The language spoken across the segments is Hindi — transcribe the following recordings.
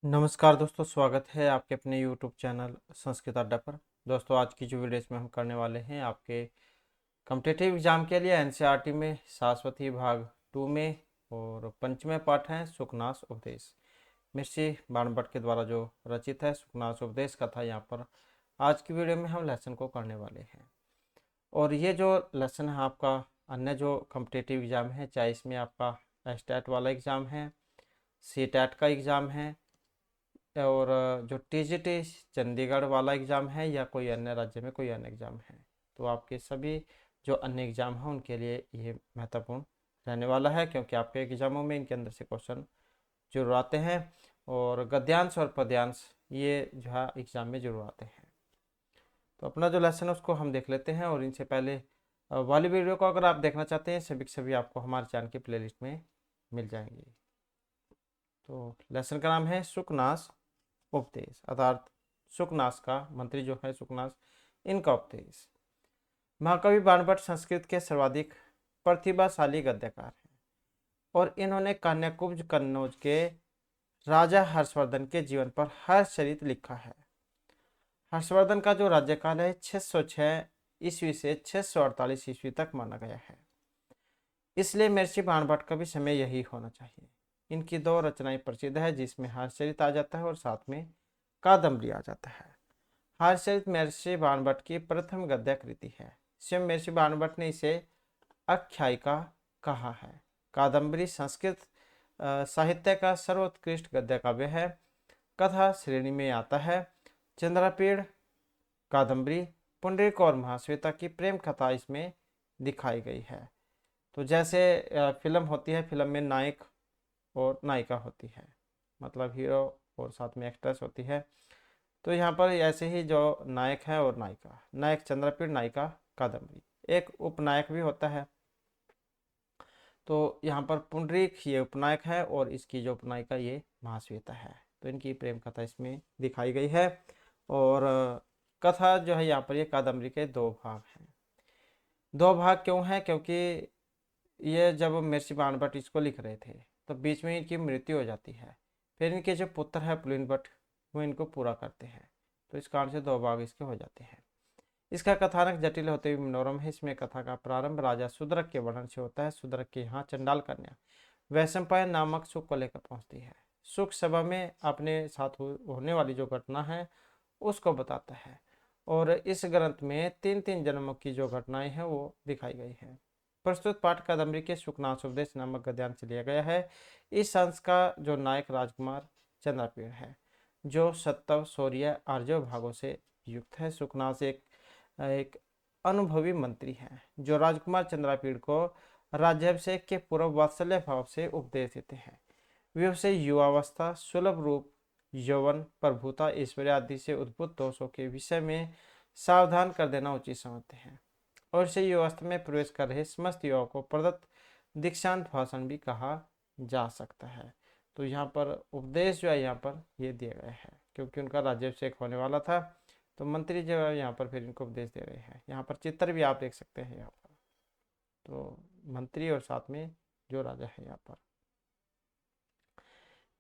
नमस्कार दोस्तों, स्वागत है आपके अपने YouTube चैनल संस्कृत अड्डा पर। दोस्तों, आज की जो वीडियो इसमें हम करने वाले हैं आपके कॉम्पिटिटिव एग्जाम के लिए एनसीईआरटी में शाश्वती भाग 2 में और पंचमें पाठ है सुकनास उपदेश। महर्षि बाणभट्ट के द्वारा जो रचित है सुकनास उपदेश कथा यहाँ पर आज की वीडियो में हम लेसन को करने वाले हैं। और ये जो लेसन है आपका अन्य जो कॉम्पिटिटिव एग्ज़ाम है, चाहे इसमें आपका एस्टेट वाला एग्ज़ाम है, सीटेट का एग्ज़ाम है और जो टीजीटी चंडीगढ़ वाला एग्ज़ाम है या कोई अन्य राज्य में कोई अन्य एग्ज़ाम है, तो आपके सभी जो अन्य एग्ज़ाम हैं उनके लिए ये महत्वपूर्ण रहने वाला है, क्योंकि आपके एग्ज़ामों में इनके अंदर से क्वेश्चन जरूर आते हैं और गद्यांश और पद्यांश ये जो है एग्ज़ाम में जरूर आते हैं। तो अपना जो लेसन है उसको हम देख लेते हैं और इनसे पहले वाली वीडियो को अगर आप देखना चाहते हैं सभी के सभी आपको हमारे चैनल की प्लेलिस्ट में मिल जाएंगी। तो लेसन का नाम है सुकनास उपदेश, अर्थात सुकनास का मंत्री जो है सुकनास, इनका उपदेश। महाकवि बाणभट्ट संस्कृत के सर्वाधिक प्रतिभाशाली गद्यकार हैं और इन्होंने कन्याकुब्ज कन्नौज के राजा हर्षवर्धन के जीवन पर हर्षचरित लिखा है। हर्षवर्धन का जो राज्यकाल है 606 ईस्वी से 648 ईस्वी तक माना गया है, इसलिए महर्षि बाणभट्ट का भी समय यही होना चाहिए। इनकी दो रचनाएं प्रसिद्ध है जिसमें हर्षचरित आ जाता है और साथ में कादम्बरी आ जाता है। हर्षचरित महर्षि बाणभट्ट की प्रथम गद्य कृति है। स्वयं महर्षि बाणभट्ट ने इसे आख्यायिका कहा है। कादम्बरी संस्कृत साहित्य का सर्वोत्कृष्ट गद्य काव्य है। कथा श्रेणी में आता है। चंद्रपीड़, कादम्बरी, पुंडरीक और महाश्वेता की प्रेम कथा इसमें दिखाई गई है। तो जैसे फिल्म होती है, फिल्म में नायक और नायिका होती है, मतलब हीरो और साथ में एक्ट्रेस होती है, तो यहाँ पर ऐसे ही जो नायक है और नायिका, नायक चंद्रपीड़, नायिका कादम्बरी, एक उपनायक भी होता है। तो यहाँ पर पुंडरीक ये उपनायक है और इसकी जो उपनायिका ये महाश्वेता है। तो इनकी प्रेम कथा इसमें दिखाई गई है। और कथा जो है यहाँ पर ये कादम्बरी के दो भाग हैं। दो भाग क्यों हैं? क्योंकि ये जब महर्षि बाणभट्ट इसको लिख रहे थे तो बीच में इनकी मृत्यु हो जाती है, फिर इनके जो पुत्र है पुलिन भट्ट वो इनको पूरा करते हैं, तो इस कारण से दो भाग इसके हो जाते हैं। इसका कथानक जटिल होते हुए मनोरम है। इसमें कथा का प्रारंभ राजा शूद्रक के वर्णन से होता है। शूद्रक के यहाँ चंडाल कन्या वैशंपायन नामक सुख को लेकर पहुंचती है। सुख सभा में अपने साथ होने वाली जो घटना है उसको बताता है और इस ग्रंथ में तीन तीन जन्मों की जो घटनाएं हैं वो दिखाई गई हैं। प्रस्तुत पाठ कादम्बरी के सुकनास उपदेश नामक गद्यांश से लिया गया है। इस अंश का जो नायक राजकुमार चंद्रपीड़ है, जो सत्तव, शौर्य, आर्जव भागों से युक्त है। सुकनास एक एक अनुभवी मंत्री हैं जो राजकुमार चंद्रपीड़ को राज्याभिषेक के पूर्व वात्सल्य भाव से उपदेश देते हैं। वे उसे युवावस्था, सुलभ रूप, यौवन, प्रभुता, ऐश्वर्य आदि से उद्भूत दोषों के विषय में सावधान कर देना उचित समझते हैं और इसे युवावस्था में प्रवेश कर रहे समस्त युवाओं को प्रदत्त दीक्षांत भाषण भी कहा जा सकता है। तो यहाँ पर उपदेश जो है यहाँ पर ये दिया गया है, क्योंकि उनका राज्याभिषेक होने वाला था, तो मंत्री जो है यहाँ पर फिर इनको उपदेश दे रहे हैं। यहाँ पर चित्र भी आप देख सकते हैं यहाँ पर, तो मंत्री और साथ में जो राजा है यहाँ पर।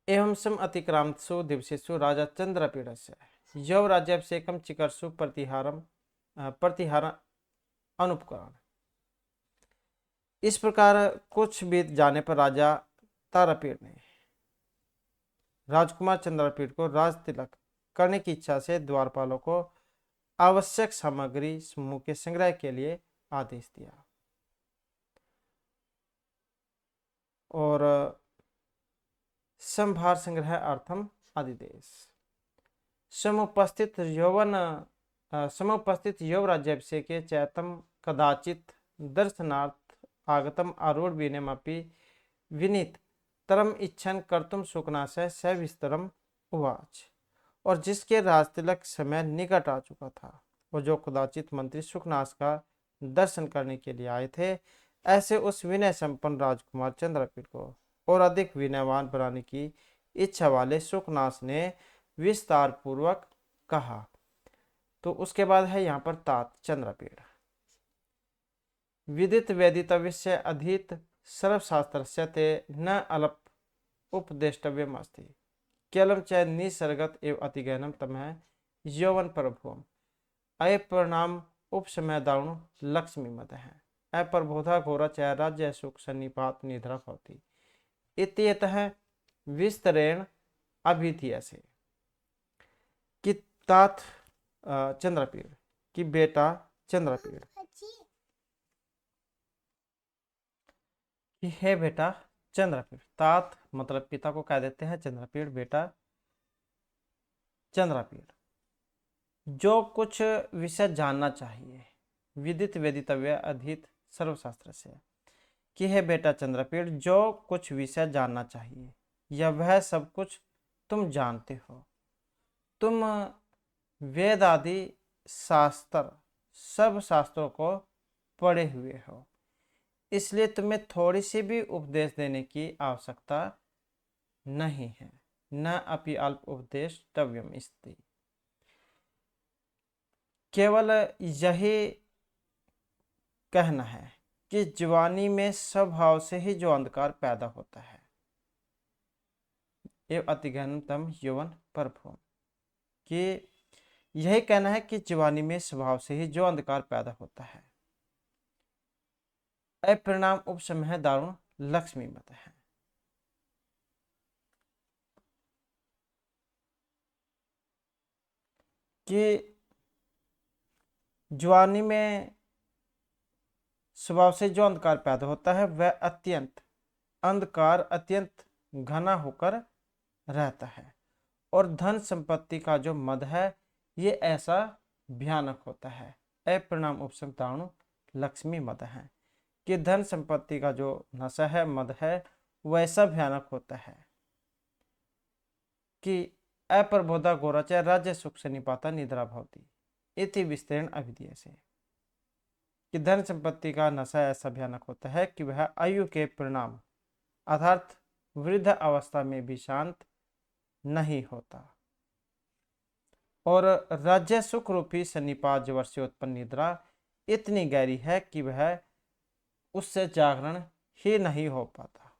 एवं सम अतिक्रांतसु दिवसेषु राजा चंद्रपीडस्य यौ राज्याभिषेकम चिकर्षु प्रतिहार अनुपकरण। इस प्रकार कुछ बीत जाने पर राजा तारापीड़ ने राजकुमार चंद्रपीड़ को राज तिलक करने की इच्छा से द्वारपालों को आवश्यक सामग्री समूह के संग्रह के लिए आदेश दिया और संभार संग्रह अर्थम आदिदेश। समुपस्थित यौव राज्याभिषेक चैतम कदाचित दर्शनार्थ आगतम आरूढ़ विनयमपि विनीत तरम इच्छन कर्तुम सुकनाशय सविस्तरम उवाच। और जिसके राजतिलक समय निकट आ चुका था और जो कदाचित मंत्री सुकनाश का दर्शन करने के लिए आए थे, ऐसे उस विनय संपन्न राजकुमार चंद्रपीड़ को और अधिक विनयवान बनाने की इच्छा वाले सुकनाश ने विस्तार पूर्वक कहा। तो उसके बाद है यहाँ पर तात चंद्रपीड़। विदित वेदितव्य अधीत सर्वशास्त्र ते न अल्प उपदेष्टव्यम अस्ति। केवलम च निसर्गत एवं अतिगहनम तमः यौवन प्रभुवम अप्रणाम उपशमय दारुण लक्ष्मी मद है अप्रबोधा घोरा च राज्य सुख सन्निपात निद्रा भवति इत्यतः विस्तरेण अभिधीयसे कि तात चंद्रपीड़ कि बेटा चंद्रपीड़ कि हे बेटा चंद्रपीड़। तात मतलब पिता को कह देते हैं, चंद्रपीड़ बेटा चंद्रपीड़। जो कुछ विषय जानना चाहिए विदित वेदितव्य अधीत सर्वशास्त्र से कि हे बेटा चंद्रपीड़ जो कुछ विषय जानना चाहिए यह वह सब कुछ तुम जानते हो। तुम वेद आदि शास्त्र सब शास्त्रों को पढ़े हुए हो, इसलिए तुम्हें थोड़ी सी भी उपदेश देने की आवश्यकता नहीं है। न अपि अल्प उपदेश तव्यम स्त्री। केवल यही कहना है कि जवानी में स्वभाव से ही जो अंधकार पैदा होता है एवं अतिगहनतम यौवन प्रभुवम, कि यही कहना है कि जवानी में स्वभाव से ही जो अंधकार पैदा होता है अपरिणाम उपशमय दारुण लक्ष्मी मत है। कि जवानी में स्वभाव से जो अंधकार पैदा होता है वह अंधकार अत्यंत घना होकर रहता है और धन संपत्ति का जो मद है ये ऐसा भयानक होता है। अपरिणाम उपशम दारुण लक्ष्मी मद है कि धन संपत्ति का जो नशा है मद है वैसा भयानक होता है कि अप्रबोधा गोराच राज्य सुख से निपाता निद्रा भवती इति विस्तरण अभिधीय से कि धन संपत्ति का नशा ऐसा भयानक होता है कि वह आयु के परिणाम अर्थात वृद्ध अवस्था में भी शांत नहीं होता और राज्य सुख रूपी सन्निपात जवर से उत्पन्न निद्रा इतनी गहरी है कि वह उससे जागरण ही नहीं हो पाता।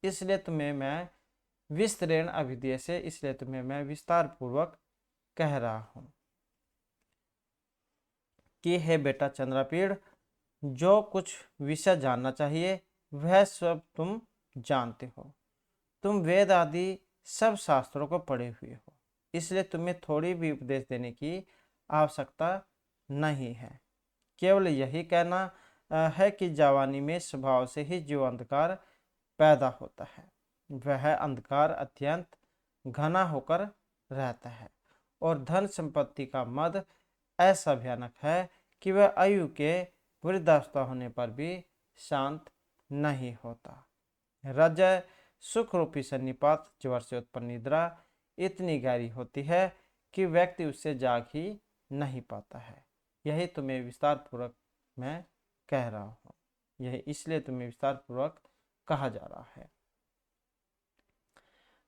इसलिए तुम्हें मैं विस्तरण अभिधेय से इसलिए तुम्हें मैं विस्तार पूर्वक कह रहा हूं कि हे बेटा चंद्रपीड़ जो कुछ विषय जानना चाहिए वह सब तुम जानते हो। तुम वेद आदि सब शास्त्रों को पढ़े हुए हो, इसलिए तुम्हें थोड़ी भी उपदेश देने की आवश्यकता नहीं है। केवल यही कहना है कि जवानी में स्वभाव से ही जो अंधकार पैदा होता है वह अंधकार अत्यंत घना होकर रहता है और धन संपत्ति का मद ऐसा भयानक है कि वह आयु के वृद्धावस्था होने पर भी शांत नहीं होता। राज्य सुख रूपी सन्निपात ज्वर से उत्पन्न निद्रा इतनी गहरी होती है कि व्यक्ति उससे जाग ही नहीं पाता है। यही तुम्हें विस्तार पूर्वक मैं कह रहा हूँ, यह इसलिए तुम्हें विस्तार पूर्वक कहा जा रहा है।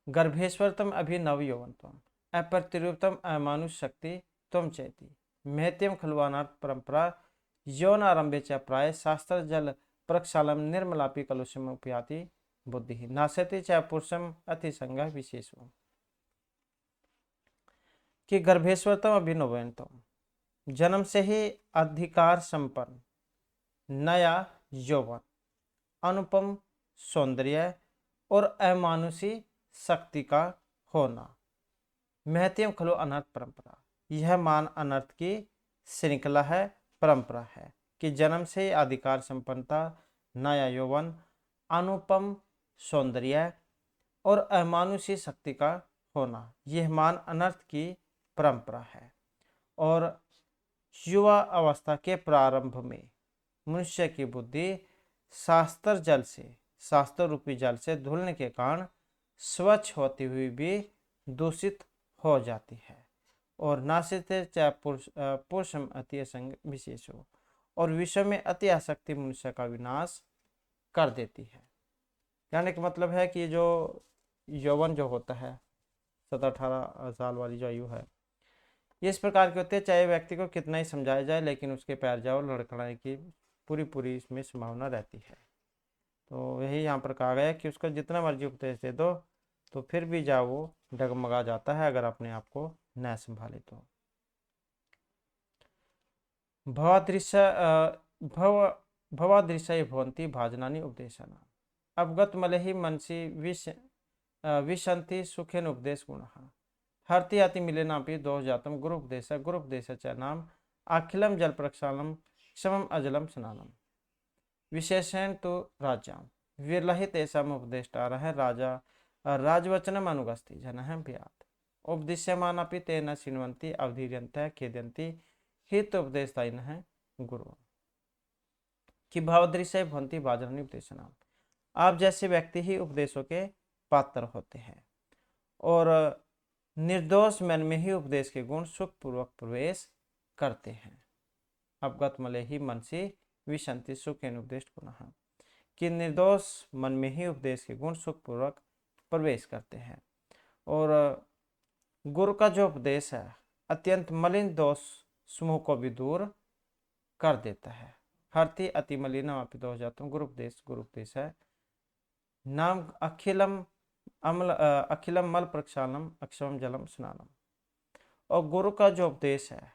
गर्भेश्वरतम अभिनव यौवनत्वम अप्रतिरूपतम अमानुष शक्ति त्वम चैति महत्यम खलवानार्थ परंपरा यौन आरंभे च प्राय शास्त्र जल प्रक्षालम निर्मलापि कलुषम उपयाति बुद्धि नाशति च पुरुषम अतिसंग विशेषो कि गर्भेश्वरतम अभिनवयनतम जन्म से ही अधिकार संपन्न नया यौवन अनुपम सौंदर्य और अमानुषी शक्ति का होना महत्यम खलो अनर्थ परंपरा यह मान अनर्थ की श्रृंखला है, परंपरा है कि जन्म से अधिकार संपन्नता नया यौवन अनुपम सौंदर्य और अमानुषी शक्ति का होना यह मान अनर्थ की परंपरा है और युवा अवस्था के प्रारंभ में मनुष्य की बुद्धि शास्त्र रूपी जल से धुलने के कारण स्वच्छ होती हुई भी दूषित हो जाती है और नासित चाहे पुरुषम अति असंग विशेष हो और विश्व में अति आसक्ति मनुष्य का विनाश कर देती है। कहने का मतलब है कि जो यौवन जो होता है 17-18 साल वाली जो आयु है इस प्रकार के होते हैं, चाहे व्यक्ति को कितना ही समझाया जाए लेकिन उसके पैर जाओ लड़खड़ाने की पूरी इसमें संभावना रहती है। तो यही यहाँ पर कहा गया कि उसको जितना मर्जी उपदेश दे दो तो फिर भी जाओ वो डगमगा जाता है अगर अपने आप को न संभाले तो। भवादृश्य भव भवादृश्य भवन्ति भाजनानि उपदेशानाम् अवगत मलेहि मनसि विशन्ति सुखेन उपदेश गुणः हरति अति मिलेनापि दोष जातम गुरु उपदेश च नाम अखिलम जल प्रक्षालम क्षमम अजलम स्नानम विशेषण तो राज्याम विरलहित ऐसा उपदेष्टार है राजा राजवचनम अनुगस्ति जनः भयात् उपदिश्यमानपि तेन शृण्वन्ति अवधीर्यन्तः खेद्यन्ति हित उपदेशताइनः गुरु कि भावदृश्य भवन्ति भाजनानि उपदेशनाम। आप जैसे व्यक्ति ही उपदेशों के पात्र होते हैं और निर्दोष मन में ही उपदेश के गुण सुखपूर्वक प्रवेश करते हैं। अवगत मले ही मनसी विशंति सुख उपदेश गुण कि निर्दोष मन में ही उपदेश के गुण सुखपूर्वक प्रवेश करते हैं। और गुरु का जो उपदेश है अत्यंत मलिन दोष समूह को भी दूर कर देता है। हरति अति मलिनम अपि दोष जातम गुरु उपदेश है नाम अखिलम मल प्रक्षालनम अक्षमम जलम स्नानम। और गुरु का जो उपदेश है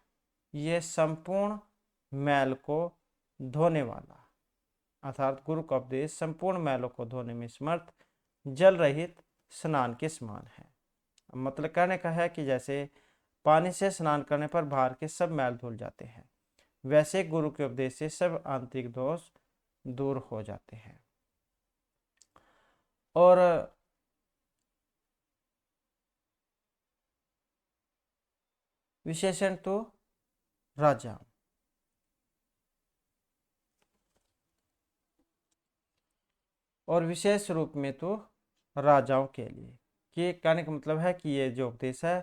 ये संपूर्ण मैल को धोने वाला, अर्थात गुरु का उपदेश संपूर्ण मैलों को धोने में समर्थ जल रहित स्नान के समान है। मतलब कहने का है कि जैसे पानी से स्नान करने पर बाहर के सब मैल धुल जाते हैं, वैसे गुरु के उपदेश से सब आंतरिक दोष दूर हो जाते हैं। और विशेषण तो राजा और विशेष रूप में तो राजाओं के लिए, कि कहने का मतलब है कि ये जो उपदेश है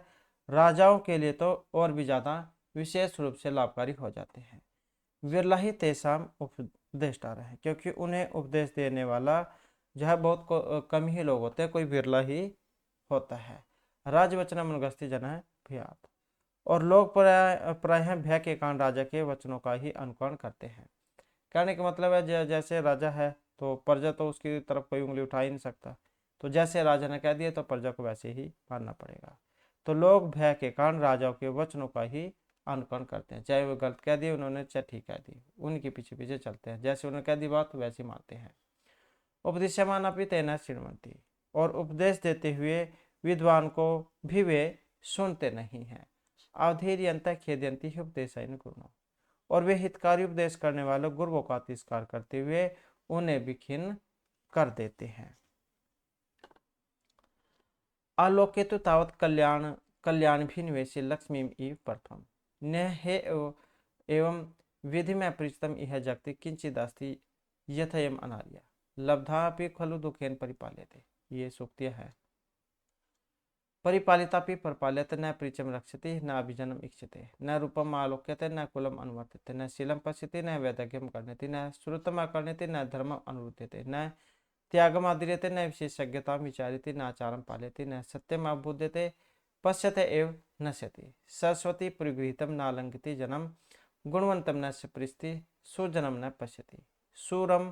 राजाओं के लिए तो और भी ज़्यादा विशेष रूप से लाभकारी हो जाते हैं। विरला ही तेसाम उपदेष्टा रहे, क्योंकि उन्हें उपदेश देने वाला जो है बहुत कम ही लोग होते हैं, कोई विरला ही होता है। राजवचन अनुगस्ति जन है भयात, और लोग प्रायः भय के कारण राजा के वचनों का ही अनुकरण करते हैं। कहने का मतलब है जैसे राजा है तो प्रजा तो उसकी तरफ कोई उंगली उठा ही नहीं सकता, तो जैसे राजा ने कह दिया तो प्रजा को वैसे ही मानना पड़ेगा। तो लोग भय के कारण राजाओं के वचनों का ही अनुकरण करते हैं, चाहे वो गलत कह दिए उन्होंने चाहे ठीक कह दी, उनके पीछे पीछे चलते हैं, जैसे उन्होंने कह दी बात तो वैसे मानते हैं। उपदेश्यमान अपनी तैनात श्रीमती, और उपदेश देते हुए विद्वान को भी वे सुनते नहीं हैं। अवधीर्यंत खेदयंती ही उपदेश गुरु, और वे हितकारी उपदेश करने वाले गुरुओं का तिरस्कार करते हुए उन्हें भी खिन्न कर देते हैं। आलोके तो तावत कल्याण भी निवेशी लक्ष्मी इव प्रथम न हे एवं विधि में प्रीतम यह जगति किंचित अस्ति यथयम अनार्या लब्धापि खलु दुखेन परिपाल्यते। ये सूक्तियां है। परिपालितापि परपाल्यते न प्रीचम रक्षति न अभिजनम इक्षते न रूपम आलोक्यते न कुलम अनुवर्तते न शीलम पश्यति न वैदग्यम करनेति न श्रुतम करनेति न धर्मम अनुरुध्यते न त्यागम आदर्यते न विशेषज्ञता विचारिति न आचारम पाल्यते न सत्यम अबुध्यते पश्यते एव नश्यति सरस्वती परिगृहीतम नालंकिति जन्म गुणवंतम न सपृष्टि सुजनम न पश्यति सूरम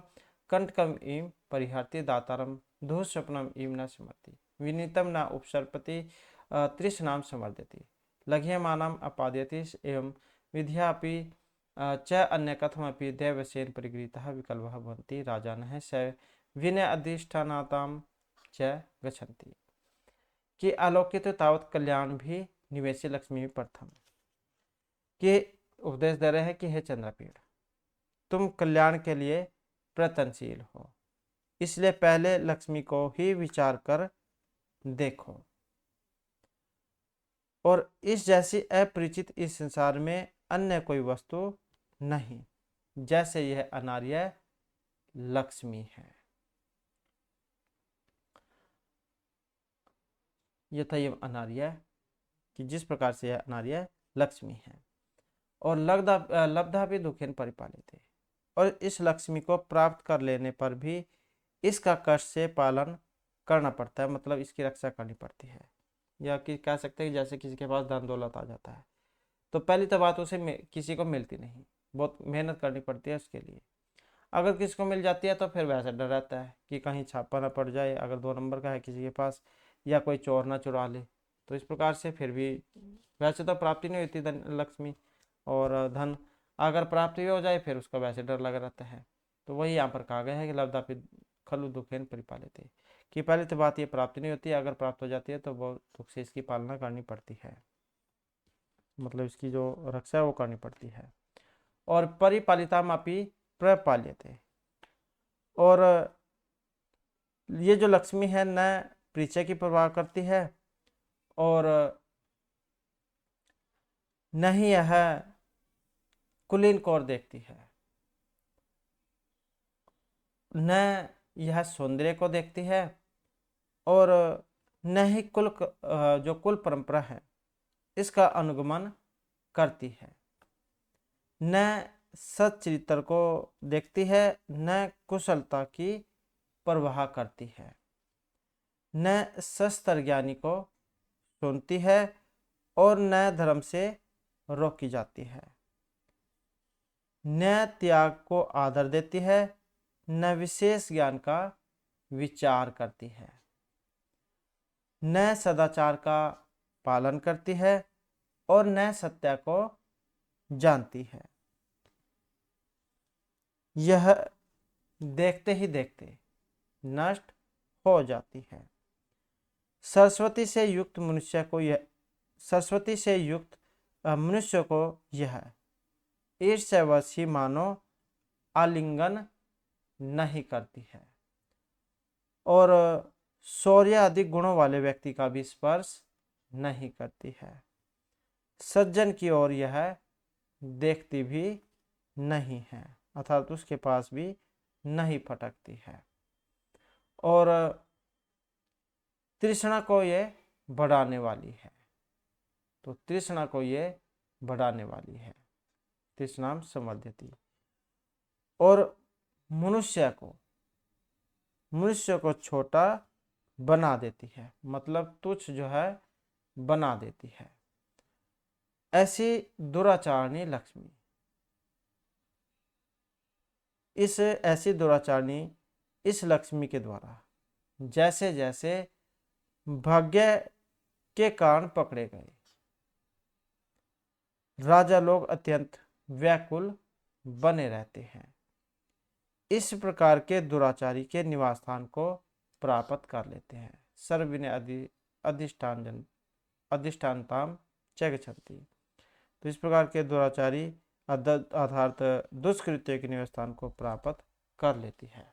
कंटकम इम परिहर्ति दातारम दुःस्वप्नम इम न स्मरति विनीतम न उपसर्पति तृष्णाम समर्दति लघ्यमानम अपाद्यति एवं विद्यापि च अन्य कथमपि दैवसेन परिगृहीतः विकल्पः भवन्ति राजानः स विनय अधिष्ठानाताम च गच्छन्ति। कि आलोकित तावत कल्याण भी निवेशी लक्ष्मी प्रथम, कि उपदेश दे रहे हैं कि हे चंद्रपीड़ तुम कल्याण के लिए प्रयत्नशील हो, इसलिए पहले लक्ष्मी को ही विचार कर देखो, और इस जैसी अपरिचित इस संसार में अन्य कोई वस्तु नहीं जैसे यह अनार्य लक्ष्मी है। यथयम अनार्य, कि जिस प्रकार से यह अनार्य लक्ष्मी है। और लब्धा भी दुखेन परिपालित, और इस लक्ष्मी को प्राप्त कर लेने पर भी इसका कष्ट से पालन करना पड़ता है, मतलब इसकी रक्षा करनी पड़ती है। या कि कह सकते हैं जैसे किसी के पास धन दौलत आ जाता है तो पहली तो बात उसे किसी को मिलती नहीं, बहुत मेहनत करनी पड़ती है उसके लिए। अगर किसी को मिल जाती है तो फिर वैसा डर रहता है कि कहीं छापा ना पड़ जाए, अगर 2 नंबर का है किसी के पास या कोई चोर ना चुरा ले। तो इस प्रकार से फिर भी वैसे तो प्राप्ति नहीं होती धन लक्ष्मी और धन, अगर प्राप्ति भी हो जाए फिर उसका वैसे डर लगा रहता है। तो वही यहाँ पर कहा गया है कि लब्धापि खलु दुखेन परिपालिते, कि पहली तो बात ये प्राप्ति नहीं होती है, अगर प्राप्त हो जाती है तो बहुत दुख से इसकी पालना करनी पड़ती है, मतलब इसकी जो रक्षा है वो करनी पड़ती है। और परिपालितामपि प्रपाल्यते, और ये जो लक्ष्मी है न परिचय की परवाह करती है और न ही यह कुलीन को और देखती है, न यह सौंदर्य को देखती है और न ही जो कुल परंपरा है इसका अनुगमन करती है, न सच्चरित्र को देखती है, न कुशलता की परवाह करती है, न शस्त्र ज्ञानी को सुनती है और न धर्म से रोकी जाती है, न त्याग को आदर देती है, न विशेष ज्ञान का विचार करती है, न सदाचार का पालन करती है और न सत्य को जानती है। यह देखते ही देखते नष्ट हो जाती है। सरस्वती से युक्त मनुष्य को यह ईर्ष्यावशी मानो आलिंगन नहीं करती है और शौर्य आदि गुणों वाले व्यक्ति का भी स्पर्श नहीं करती है। सज्जन की ओर यह देखती भी नहीं है, अर्थात उसके पास भी नहीं फटकती है। और तृष्णा को ये बढ़ाने वाली है, तो तृष्णा को ये बढ़ाने वाली है, तृष्णाम संवर्धयति। और मनुष्य को छोटा बना देती है, मतलब तुच्छ जो है बना देती है। ऐसी दुराचारणी लक्ष्मी, ऐसी दुराचारणी इस लक्ष्मी के द्वारा जैसे जैसे भाग्य के कारण पकड़े गए, राजा लोग अत्यंत व्याकुल बने रहते हैं, इस प्रकार के दुराचारी के निवास स्थान को प्राप्त कर लेते हैं। सर्वविनय अधिष्ठानताम च गच्छन्ति, तो इस प्रकार के दुराचारी अर्थात दुष्कृत्य के निवास स्थान को प्राप्त कर लेती है।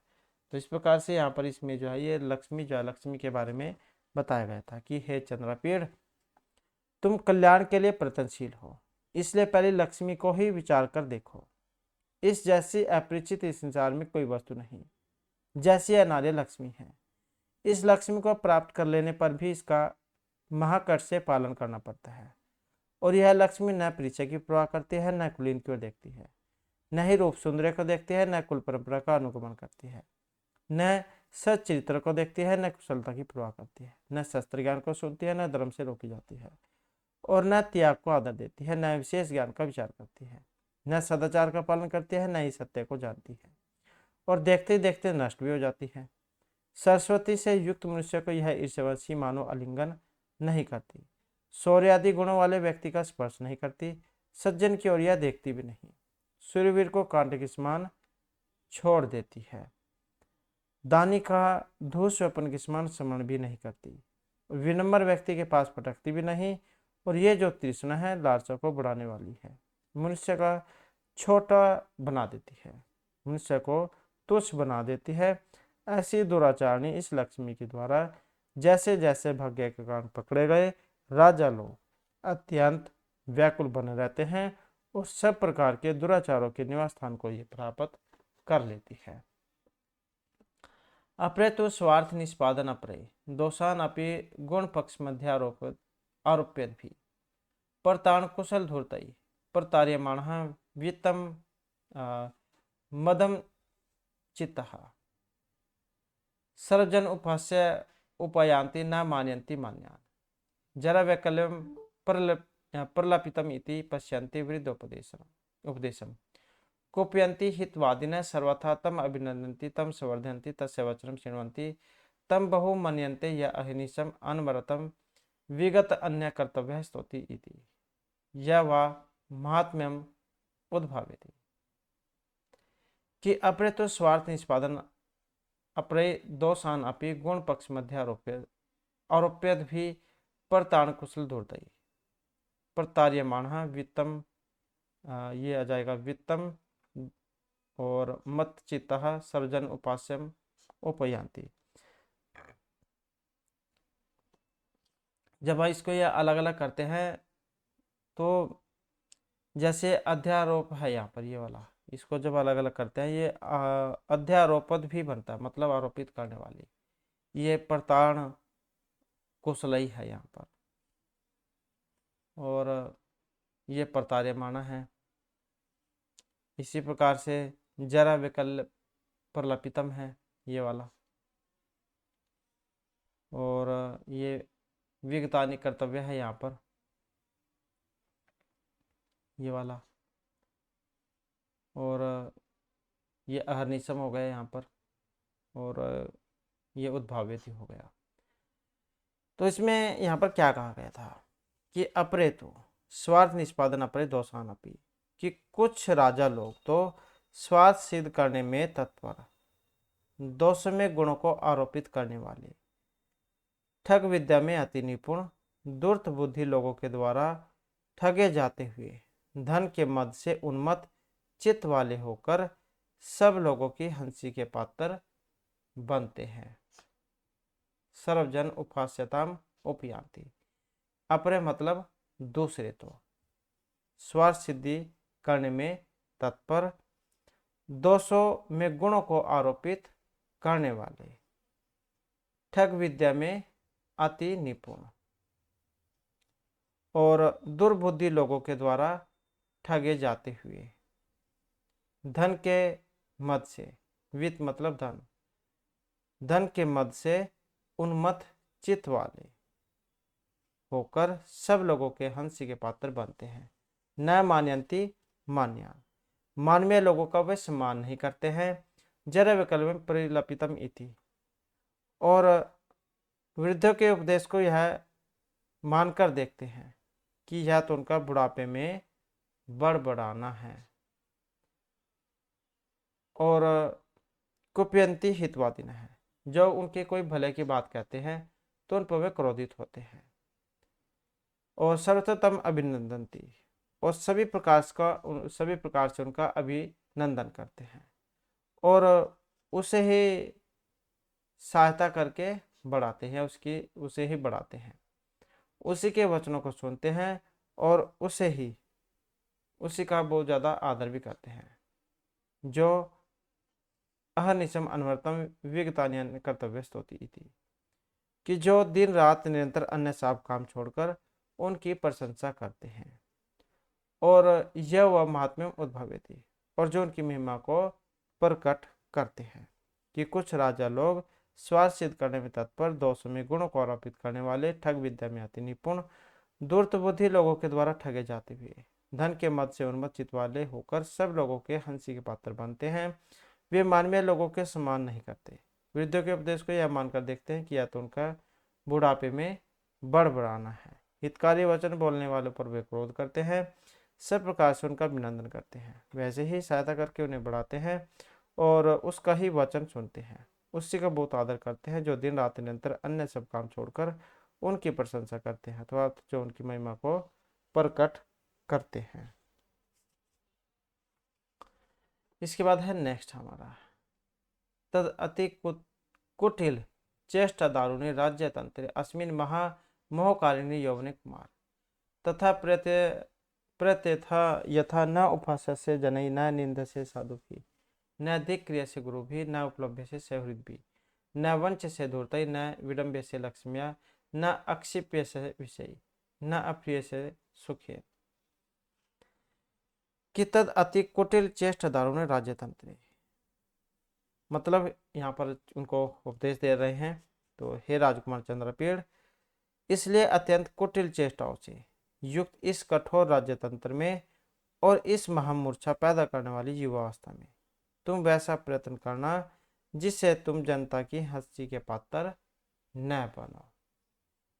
तो इस प्रकार से यहाँ पर इसमें जो है ये लक्ष्मी के बारे में बताया गया था कि हे चंद्रपीड़, तुम कल्याण के लिए प्रयत्नशील हो, इसलिए पहले लक्ष्मी को ही विचार कर देखो। इस जैसी अपरिचित इस संसार में कोई वस्तु नहीं जैसी अनार्य लक्ष्मी है। इस लक्ष्मी को प्राप्त कर लेने पर भी इसका महाकट से पालन करना पड़ता है, और यह लक्ष्मी न परिचय की परवाह करती है, न कुलीन की ओर देखती है, न ही रूप सुंदर को देखती है, न कुल परंपरा का अनुगमन करती है, न सच्चरित्र को देखती है, न कुशलता की परवाह करती है, न शस्त्र ज्ञान को सुनती है, न धर्म से रोकी जाती है, और न त्याग को आदर देती है, न विशेष ज्ञान का विचार करती है, न सदाचार का पालन करती है, न ही सत्य को जानती है, और देखते देखते नष्ट भी हो जाती है। सरस्वती से युक्त मनुष्य को यह ईर्ष्यावशी मानो आलिंगन नहीं करती, शौर्य आदि गुणों वाले व्यक्ति का स्पर्श नहीं करती, सज्जन की ओर यह देखती भी नहीं, सूर्यवीर को कांटे के समान छोड़ देती है, दानी का धूसपन के समान स्मरण भी नहीं करती, विनम्र व्यक्ति के पास पटकती भी नहीं, और ये जो तृष्णा है लालसा को बढ़ाने वाली है, मनुष्य का छोटा बना देती है, मनुष्य को तुच्छ बना देती है। ऐसी दुराचारणी इस लक्ष्मी के द्वारा जैसे जैसे भाग्य के कारण पकड़े गए राजा लोग अत्यंत व्याकुल बने रहते हैं, और सब प्रकार के दुराचारों के निवास स्थान को ये प्राप्त कर लेती है। अपरे तो स्वार्थ निष्पादन अपरे दोषान अपि गुण पक्ष मध्य आरोप्यत भी परताण कुशल धूर्तई प्रतार्यमाण वित्तम मदम चित्तः सर्वजन उपास्य उपायांति न मानयन्ति मान्यान् जरा वैकल्यम प्रलपितम इति पश्यन्ति वृद्धोपदेशम कुप्यन्ति हितवादिनः सर्वथा तम अभिनन्दन्ति तम संवर्धयन्ति तस्य वचनं शृण्वन्ति तम बहु मन्यन्ते य अहिनिशम अनवरतम विगत अन्य कर्तव्य स्तोति इति यह वा महात्म्यम उद्भावयति। कि अपरे तो स्वार्थ निष्पादन अपरे दोषान अपि गुण पक्ष मध्य आरोप्यद भी प्रतारण कुशल धूर्तई प्रतार्यमाण वित्तम, ये आ जाएगा वित्तम और मत चित्त सर्वजन उपास्यम उपयांति। जब इसको ये अलग अलग करते हैं तो जैसे अध्यारोप है यहाँ पर ये वाला, इसको जब अलग अलग करते हैं ये अध्यारोपद भी बनता है, मतलब आरोपित करने वाली। ये प्रतारण कुशलई है यहाँ पर, और ये प्रतार्यमाना है। इसी प्रकार से जरा विकल्प प्रलपितम है ये वाला, और ये विगतानि कर्तव्य है यहाँ पर ये वाला, और ये अहर्निशम हो गया यहाँ पर, और ये उद्भाव्यति हो गया। तो इसमें यहाँ पर क्या कहा गया था कि अपरेतु स्वार्थ निष्पादन अपरे दोषान अपि, कि कुछ राजा लोग तो स्वार्थ सिद्ध करने में तत्पर, दोषमय गुणों को आरोपित करने वाले, ठग विद्या में अति निपुण, दुर्त बुद्धि लोगों के द्वारा ठगे जाते हुए धन के मद से उन्मत्त चित्त वाले होकर सब लोगों की हंसी के पात्र बनते हैं। सर्वजन उपास्यताम उपयांति। अपरे मतलब दूसरे तो स्वार्थ सिद्धि करने में तत्पर, दोषों में गुणों को आरोपित करने वाले, ठग विद्या में अति निपुण और दुर्बुद्धि लोगों के द्वारा ठगे जाते हुए धन के मद से, वित्त मतलब धन, धन के मद से उन्मत्त चित्त वाले होकर सब लोगों के हंसी के पात्र बनते हैं। न मान्यन्ति मान्या, मानवीय लोगों का वे सम्मान नहीं करते हैं। जरा विकल्प परिलपितम इति, और वृद्धों के उपदेश को यह मानकर देखते हैं कि यह तो उनका बुढ़ापे में बड़बड़ाना है। और कुप्यंती हितवादी है, जो उनके कोई भले की बात कहते हैं तो उन पर वे क्रोधित होते हैं। और सर्वोत्तम अभिनंदनती, और सभी प्रकार से उनका अभिनंदन करते हैं और उसे ही सहायता करके बढ़ाते हैं, उसे ही बढ़ाते हैं, उसी के वचनों को सुनते हैं और उसी का बहुत ज़्यादा आदर भी करते हैं। जो अहर्निशम अनवरतम विगतान्य कर्तव्य स्तोति इति, कि जो दिन रात निरंतर अन्य सब काम छोड़कर उनकी प्रशंसा करते हैं, और यह वह महात्म्य उद्भवेति, और जो उनकी महिमा को प्रकट करते हैं। कि कुछ राजा लोग स्वार्थ सिद्ध करने में तत्पर, दोषों में गुणों को आरोपित करने वाले, ठग विद्या में अति निपुण, दुर्त बुद्धि लोगों के द्वारा ठगे जाते हुए धन के मद से उन्मत्त चित्त वाले होकर सब लोगों के हंसी के पात्र बनते हैं। वे मानवीय लोगों के सम्मान नहीं करते। वृद्धों के उपदेश को यह मानकर देखते हैं कि या तो उनका बुढ़ापे में बड़बड़ाना है। हितकारी वचन बोलने वालों पर वे क्रोध करते हैं, सब प्रकार से उनका अभिनंदन करते हैं, वैसे ही सहायता करके उन्हें बढ़ाते हैं और उसका ही वचन सुनते हैं, उसी का बहुत आदर करते हैं। जो दिन रात निरंतर अन्य सब काम छोड़कर उनकी प्रशंसा करते हैं अथवा जो उनकी महिमा को प्रकट करते हैं। इसके बाद है नेक्स्ट हमारा, तद अति कुटिल चेष्टा दारुणी राज्य तंत्र अस्मिन महा मोहकारिणी यौवने कुमार तथा प्रत्यथा यथा न उपास्य से जनई न निंद से साधु भी न धिक्रिय से गुरु भी न उपलब्ध से सहृद भी न वंच से धूर्तई न विडम्ब्य से लक्ष्म्या न अक्षिप्य से विषय न अप्रिय से सुखे। कि तद अति कुटिल चेष्ट दारुण राज्य तंत्र, मतलब यहाँ पर उनको उपदेश दे रहे हैं। तो हे राजकुमार चंद्रपेड़, इसलिए अत्यंत कुटिल चेष्टाओं से युक्त इस कठोर राज्य तंत्र में और इस महामूर्छा पैदा करने वाली युवावस्था में तुम वैसा प्रयत्न करना जिससे तुम जनता की हंसी के पात्र न बनो।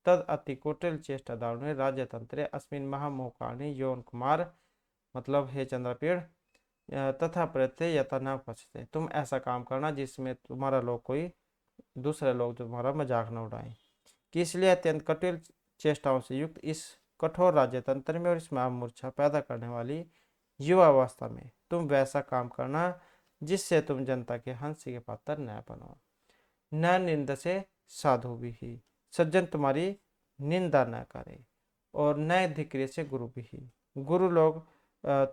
तद अति कुटिल चेष्टा दारुणे राज्यतंत्रे अस्मिन महामोहकारिणी यौन कुमार, मतलब हे चंद्रपीड़, तथा प्रत्यय यथा न पछते, तुम ऐसा काम करना जिसमें तुम्हारा लोग कोई दूसरे लोग तुम्हारा मजाक न उड़ाएं, कि इसलिए अत्यंत कठिन चेष्टाओं से युक्त इस कठोर राज्य तंत्र में और इस महामूर्छा पैदा करने वाली युवा अवस्था में तुम वैसा काम करना जिससे तुम जनता के हंसी के पात्र न बनो। न निंद से साधु भी ही, सज्जन तुम्हारी निंदा न करे, और न धिक्रिय से गुरु भी ही, गुरु लोग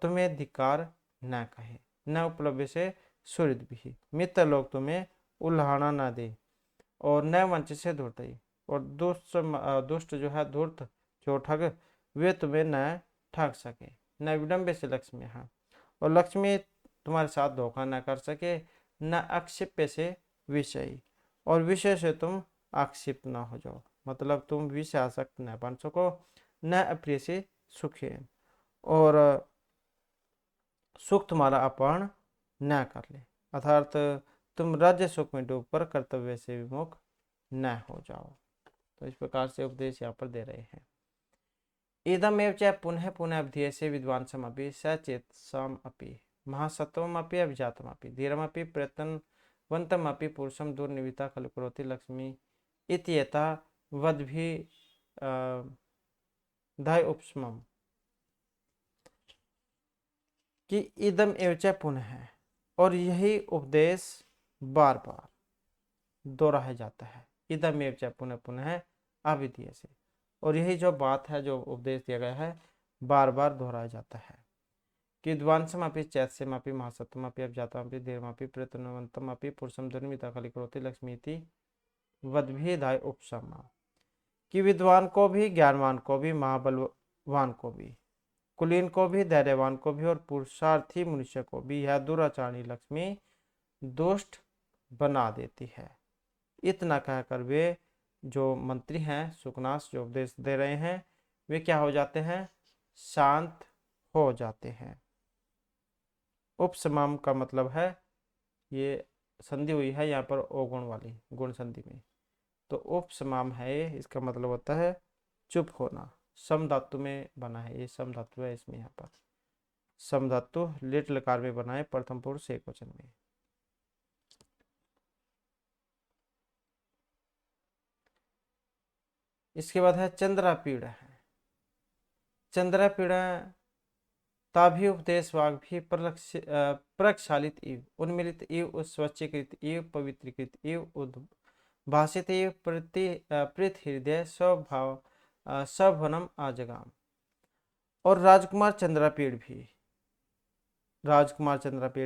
तुम्हें धिक्कार न कहे, न उपलब्ध से सुहृद भी ही, मित्र लोग तुम्हें उल्हाना न दे, और न वंच से धूर्त, और दुष्ट जो है धूर्त जो ठग, वे तुम्हें न ठग सके, न विडम्बे से लक्ष्मी, हाँ, और लक्ष्मी तुम्हारे साथ धोखा न कर सके, न आक्षेप्य से विषय, और विषय से तुम आक्षेप न हो जाओ, मतलब तुम विषय आसक्त न बन सको, न अप्रिय से सुखी, और सुख तुम्हारा अपहरण न कर ले, अर्थात तुम राज्य सुख में डूबकर कर्तव्य से विमुख न हो जाओ। तो इस प्रकार से उपदेश यहाँ पर दे रहे हैं। इदमेव च पुनः पुनः अभ्यसे विद्वांसमपि सचेतसमपि महासत्वमपि अभिजातमपि धीरमपि प्रयत्नवन्तमपि पुरुषं दुर्निमित्ता खलु करोति लक्ष्मी इत्येता वद्भि धाय उपशमम्, कि इदम एवच पुनः है, और यही उपदेश बार बार दोहराया जाता है। इदम एवच पुनः पुनः अविधीय से, और यही जो बात है, जो उपदेश दिया गया है, बार बार दोहराया जाता है कि द्वांसमपि चैत्स्यमपि महासत्वमपि अभिजातमपि धीरमपि प्रयत्नवन्तमपि पुरुषं दुर्निमित्ता खलु करोति लक्ष्मीति वद्भिधाय उपशमा, कि विद्वान को भी, ज्ञानवान को भी, महाबलवान को भी, कुलीन को भी, धैर्यवान को भी, और पुरुषार्थी मनुष्य को भी यह दुराचारी लक्ष्मी दुष्ट बना देती है। इतना कहकर वे जो मंत्री हैं, सुकनास जो उपदेश दे रहे हैं, वे क्या हो जाते हैं? शांत हो जाते हैं। उपशमम का मतलब है, ये संधि हुई है यहाँ पर ओगुण वाली, गुण संधि में, तो उपशमम है ये, इसका मतलब होता है चुप होना। सम धातु में बना है, ये सम धातु है इसमें, यहाँ पर सम धातु लिट लकार में बना है, प्रथम पुरुष एकवचन में। इसके बाद है चंद्रापीड़ है। चंद्रापीड़ ताभी उपदेश वाग भी प्रक्षालित इव उन्मिलित इव उस्वच्छीकृत इव पवित्रीकृत इव उद्भाषित इव प्रीत हृदय स्वभाव सभनम आजगाम। और राजकुमार चंद्रापीड़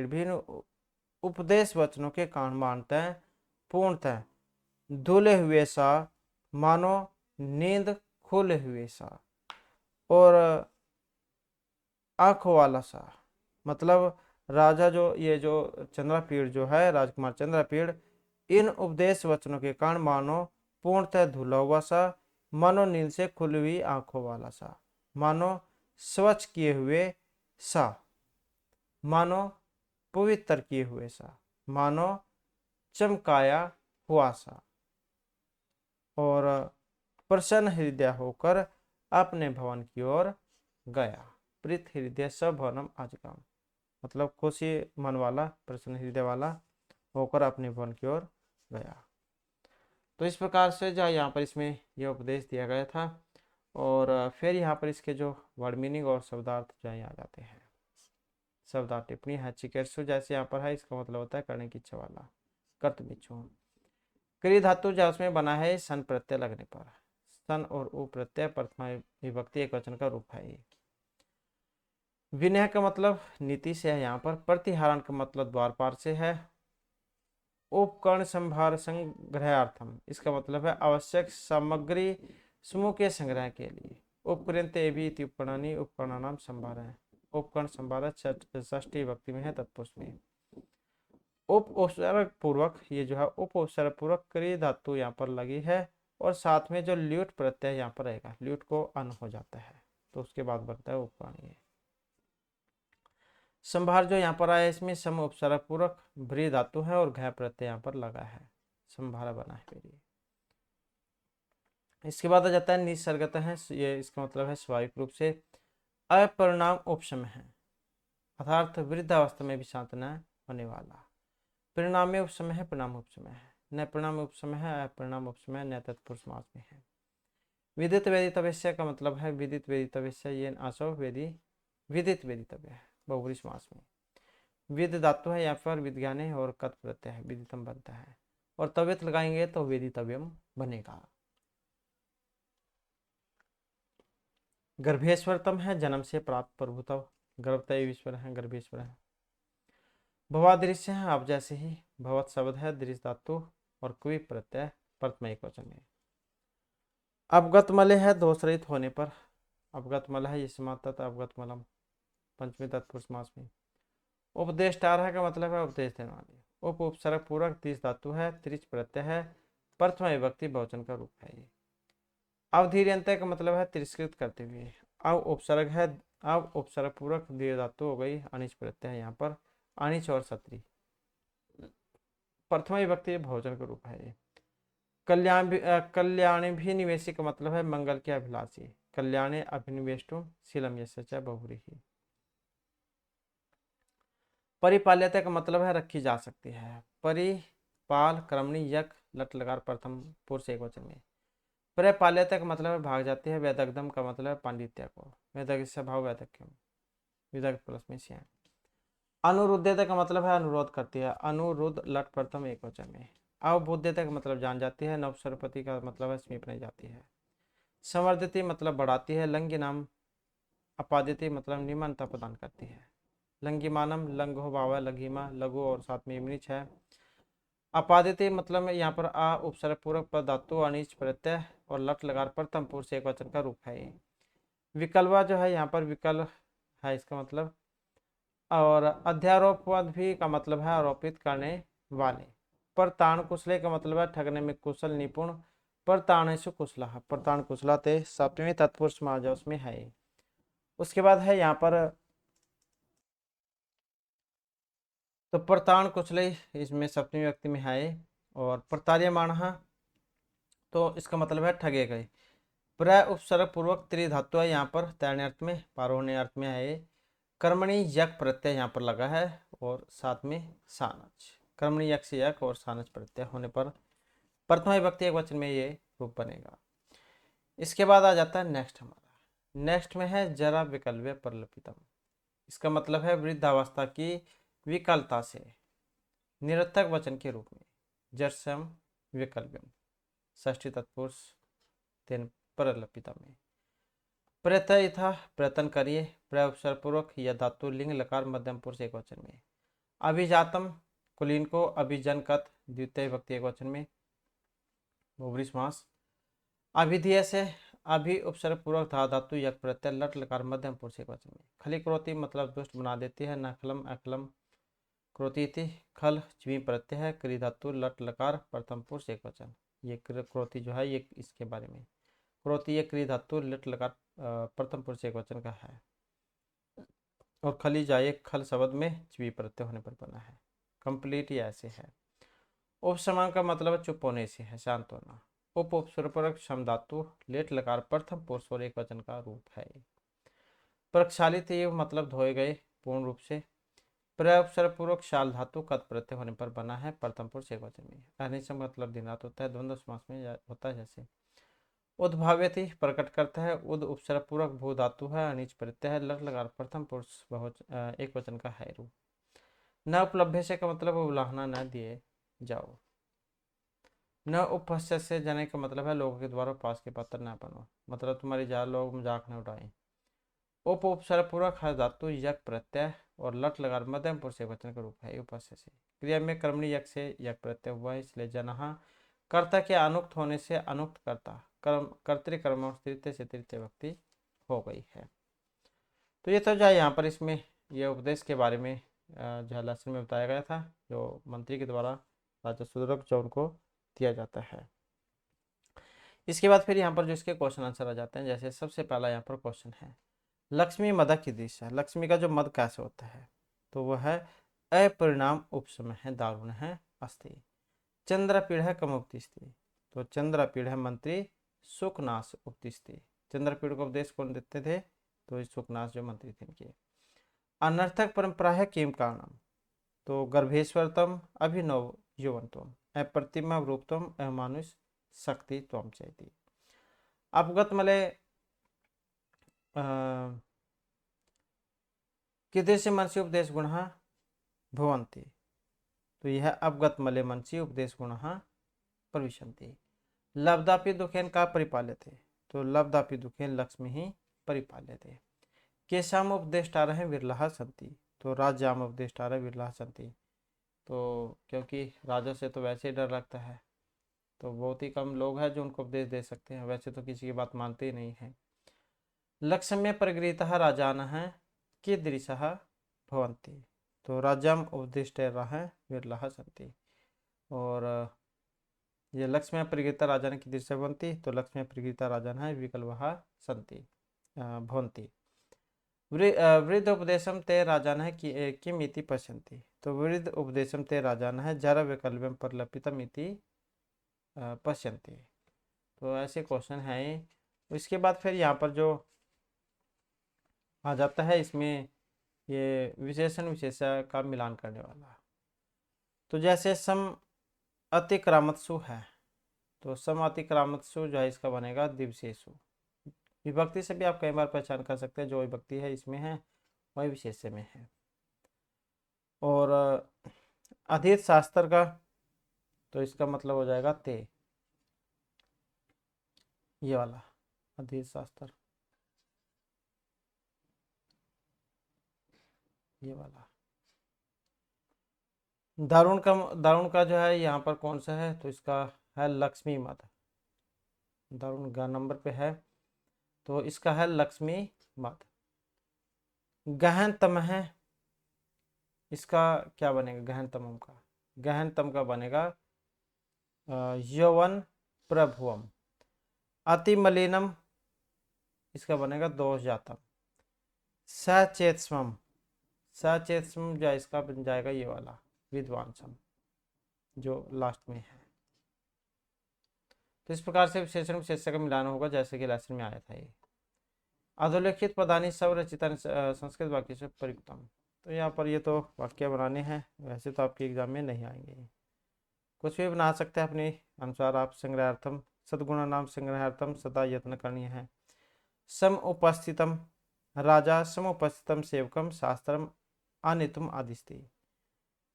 भी उपदेश वचनों के कान मानते पूर्णतः धुले हुए सा, मानो नींद खुले हुए सा, और आंखों वाला सा, मतलब राजा जो, ये जो चंद्रापीड़ जो है, राजकुमार चंद्रापीड़, इन उपदेश वचनों के कारण मानो पूर्णतः धुला हुआ सा, मानो नींद से खुली हुई आंखों वाला सा, मानो स्वच्छ किए हुए सा, मानो पवित्र किए हुए सा, मानो चमकाया हुआ सा, और प्रसन्न हृदय होकर अपने भवन की ओर गया। प्रीत हृदय सब भवनम आजगाम, मतलब खुशी मन वाला, प्रसन्न हृदय वाला होकर अपने भवन की ओर गया। तो इस प्रकार से जो यहाँ पर इसमें यह उपदेश दिया गया था, और फिर यहाँ पर इसके जो वर्ड मीनिंग और शब्दार्थ जो यहाँ आ जाते हैं। शब्दार्थ टिप्पणी है, चिकित्सु जैसे यहाँ पर है, इसका मतलब होता है करने की इच्छा वाला, कर्तव्य। क्रिय धातु जो उसमें बना है सन प्रत्यय लगने पर, सन और उ प्रत्यय प्रथमा विभक्ति एक वचन का रूप है ये। विनय का मतलब नीति से है, यहाँ पर प्रतिहारण का मतलब द्वारपाल से है। उपकरण संभार संग्रहार्थम, इसका मतलब है आवश्यक सामग्री समूह के संग्रह के लिए। उपकरणते भी उपकरणानि उपकरणानाम संभार है, उपकरण संभार षष्ठी विभक्ति में है, तत्पुरुष में। उपसर्ग पूर्वक, ये जो है उपसर्ग पूर्वक क्रिय धातु यहाँ पर लगी है, और साथ में जो ल्यूट प्रत्यय यहाँ पर रहेगा, ल्यूट को अन हो जाता है, तो उसके बाद बनता है उपकरण। संभार जो यहाँ पर आया, इसमें सम उपसर्ग पूर्वक भ्री धातु है और घ प्रत्यय यहाँ पर लगा है, संभार बना है। इसके बाद आ जाता है निसर्गतः है, ये इसका मतलब है स्वाभाविक रूप से। अपरिणाम उपशम है, अर्थात वृद्धावस्था में भी शांत न होने वाला। परिणाम में उपसमय है, परिणाम उपसमय है, न परिणाम उपसमय है, अपरिणाम उपसमय है, न तत्पुरुष समास में है। विदित वेदितव्य का मतलब है विदित वेदितव्य, ये आसो वेदी विदित वेदितव्य है बहुब्री समास में। विद धातु है यहाँ पर विद्ज्ञान है और कत प्रत्यय है, विदितम बनता है और तव्यत लगाएंगे तो वेदितव्यम बनेगा। गर्भेश्वरतम है, जन्म से प्राप्त प्रभुतव, गर्भतय ईश्वर है, गर्भेश्वर है। भवादृश्य है, आप जैसे ही। भवत शब्द है, दृश्य धातु और क्वी प्रत्यय प्रथम एक वचन में। अवगत मले है दोष रहित होने पर, अवगत मल है ये समातत अवगत मलम पंचमी तत्पुरुष समास में। उपदेश टार है का मतलब है उपदेश देने वाले। उप उपसर्ग पूरक तीस धातु है, त्रिच प्रत्यय है, प्रथम विभक्ति बहुवचन का रूप है ये। अवधीर्यंत का मतलब है तिरस्कृत करते हुए। अव उपसर्ग है, अव उपसर्ग पूरक दीर्घ धातु हो गई, अनिच प्रत्यय है यहाँ पर, अनिच और सत्री प्रथम विभक्ति बहुवचन का रूप है ये। कल्याण भी निवेशी का मतलब है मंगल के अभिलाषी। कल्याणे अभिनिवेष्टुम शीलम यस्य बहुव्रीहि। परिपाल्यता का मतलब है रखी जा सकती है। परिपाल कर्मणि यक लट लकार प्रथम पुरुष एक वचन में। परिपाल्यता का मतलब है भाग जाती है। वेदकदम का मतलब है पांडित्य को। वेदक से भाव वेदक्यम, वेदक प्लस में से। अनुरुद्धता का मतलब है अनुरोध करती है। अनुरुद्ध लट प्रथम एक वचन में। अवबुद्धता का मतलब जान जाती है। नवसरपति का मतलब है समीप नहीं जाती है। संवर्धित मतलब बढ़ाती है। लंगी नाम अपादिति मतलब निमानता प्रदान करती है। लंगिमानम लंग हो भाव लघिमा लघु और साथ में इमनिच है। अपादिति मतलब यहाँ पर आ उपसर्ग पूर्वक पद धातु अनिच प्रत्यय और लट लगार प्रथम पुरुष एक वचन का रूप है ये। विकल्वा जो है यहाँ पर विकल्प है इसका मतलब। और अध्यारोप पद भी का मतलब है आरोपित करने वाले। पर ताण कुशले का मतलब है ठगने में कुशल निपुण। पर ताणेशु कुशला, पर ताण कुशला ते सप्तमी तत्पुरुष समास में है। उसके बाद है यहाँ पर तो प्रताण कुशले, इसमें सप्तमी व्यक्ति में है। और प्रतार्यमाण तो इसका मतलब है ठगे गए। प्राय उपसर्ग पूर्वक त्रिधातु है यहाँ पर तैरने अर्थ में, पारोहने अर्थ में है। कर्मणि यक प्रत्यय यहाँ पर लगा है और साथ में सानच। कर्मणि यक से यक और सानच प्रत्यय होने पर प्रथम विभक्ति एक वचन में ये रूप बनेगा। इसके बाद आ जाता है नेक्स्ट हमारा। नेक्स्ट में है जरा विकल्प परलपितम। इसका मतलब है वृद्धावस्था की विकलता से निरर्थक वचन के रूप में। जर्सम विकल्पम षष्ठी तत्पुरुष तेन परलपिता में। प्रत्यय था प्रयत्न करिए, प्रयोगसर पूर्वक या धातु लिंग लकार मध्यम पुरुष एक वचन में। अभिजातम कुलीन को अभिजनकत द्वितीय विभक्ति एक वचन में बहुब्री समास। अभिधेय से अभि उपसर्ग पूर्वक धा धातु यक प्रत्यय लट लकार मध्यम पुरुष एक वचन में। खली क्रोती मतलब दुष्ट बना देती है। नखलम अकलम क्रोती थी। खल चवी प्रत्यय है। क्री धातु लट लकार प्रथम पुरुष एक वचन। ये क्रोती जो है ये इसके बारे में। क्रोती ये क्री धातु लट लकार प्रथम पुरुष एक वचन का है। और खली जाए खल शब्द में चवी प्रत्यय होने पर बना है। कंप्लीट ही ऐसे है। उपसमान का मतलब चुप होने से है, शांत होना। उप उपसर्गपूर्वक सम धातु लेट लकार प्रथम पुरुष और एक वचन का रूप है। प्रक्षालित ये मतलब धोए गए पूर्ण रूप से। प्रयोगसर्ग पूर्वक शाल धातु कत प्रत्यय होने पर बना है प्रथम पुरुष एक वचन में। अनिश्चय मतलब दिन रात होता है, द्वंद्व समास में होता है। जैसे उद्भाव्यति प्रकट करता है। उद उपसर्ग पूर्वक भू धातु है, अनिच प्रत्यय है, लट लकार प्रथम पुरुष एक वचन का है रूप। न उपलब्ध से का मतलब उलाहना न दिए जाओ। न उपस्थित से जाने का मतलब है लोगों के द्वारा उपास के पात्र न बनो, मतलब तुम्हारी जार लोग मजाक न उड़ाएं। उप उपसर्ग पूर्वक हर धातु यक प्रत्यय और लट लगा मध्यम पुरुष एक वचन का रूप है उपस्थित से। क्रिया में कर्मणि यक से यक प्रत्यय हुआ है, इसलिए जनहा कर्ता के अनुक्त होने से अनुक्त कर्ता कर्म कर्तृकर्म और तृतीय से तृतीय व्यक्ति हो गई है। तो ये तो जाए यहाँ पर इसमें यह उपदेश के बारे में जो लेसन में बताया गया था, जो मंत्री के द्वारा राजा सुदर्भ जो उनको दिया जाता है। इसके बाद फिर यहाँ पर जो इसके क्वेश्चन आंसर आ जाते हैं। जैसे सबसे पहला यहाँ पर क्वेश्चन है लक्ष्मी मदक की दिशा। लक्ष्मी का जो मद कैसे होता है, तो वह है अपरिणाम उपसमय है, दारुण है, अस्थि। चंद्रपीढ़ है कमोक्ति स्त्री, तो चंद्रपीढ़ है मंत्री, सुखनाश उपदिष्टि। चंद्रपीड़ को उपदेश कौन देते थे? तो सुखनाश जो मंत्री थे इनके। अनर्थक परंपरा है किम कारणम? तो गर्भेश्वरतम अभिनव यौवनत्वम अप्रतिमा रूपत्वम अमानुष शक्ति त्वम चैति। अपगत मले कीदृश मनसी उपदेश गुण भवन्ति? तो यह अपगत मले मनसी उपदेश गुण प्रविशन्ति। लब्धापि दुखेन का परिपाल्यते? तो लब्धापि दुखेन लक्ष्मी ही परिपाल्यते। केशाम उपदेष्टारः विरलाः सन्ति? तो राज्याम उपदेष्टारः विरलाः सन्ति। तो क्योंकि राजा से तो वैसे ही डर लगता है, तो बहुत ही कम लोग हैं जो उनको उपदेश दे सकते हैं, वैसे तो किसी की बात मानते ही नहीं हैं। लक्ष्म्य परिगृहीतः राजानः कीदृशः भवन्ति? तो राज्यम उपदिष्टारः विरलाः सन्ति। और ये लक्ष्म्य परिगृहीता राजान कीदृशः भवन्ति? तो लक्ष्म्य परिगृहीता राजानः विकल्पः सन्ति भवन्ति। वृद्ध उपदेशम ते राजानः किम इति पश्यन्ति? तो वृद्ध उपदेशम ते राजानः जरा विकल्पम परलपितम इति पश्यन्ति। तो ऐसे क्वेश्चन हैं। इसके बाद फिर यहाँ पर जो आ जाता है, इसमें ये विशेषण विशेषण का मिलान करने वाला। तो जैसे सम अतिक्रामत्सु है, तो सम अतिक्रामत्सु जो है इसका बनेगा दिवसेषु। विभक्ति से भी आप कई बार पहचान कर सकते हैं, जो विभक्ति है इसमें है वही विशेष्य में है। और अधीत शास्त्र का, तो इसका मतलब हो जाएगा ते, ये वाला अधीत शास्त्र, ये वाला। दारुण का जो है यहाँ पर कौन सा है? तो इसका है लक्ष्मी मद। दारुण ग नंबर पे है, तो इसका है लक्ष्मी मद। गहन तम है, इसका क्या बनेगा? गहन तमम का, गहन तम का बनेगा यौवन प्रभुवम। अति मलिनम, इसका बनेगा दोष जातम। सचेतस्वम, सचेतस्वम जो इसका बन जाएगा ये वाला विद्वांसम, जो लास्ट में है। तो इस प्रकार से विशेषण विशेष्य का मिलान होगा, जैसे कि लेसन में आया था ये। अधोलिखित पदानी सब रचिता संस्कृत वाक्य से परियुक्तम। तो यहाँ पर ये तो वाक्य बनाने हैं, वैसे तो आपके एग्जाम में नहीं आएंगे, कुछ भी बना सकते हैं अपने अनुसार आप। संग्रहार्थम सद्गुणा नाम संग्रहार्थम सदा यत्न करनी है। सम उपस्थितम राजा सम उपस्थितम सेवकम शास्त्रम आनेतुम आदिस्ति।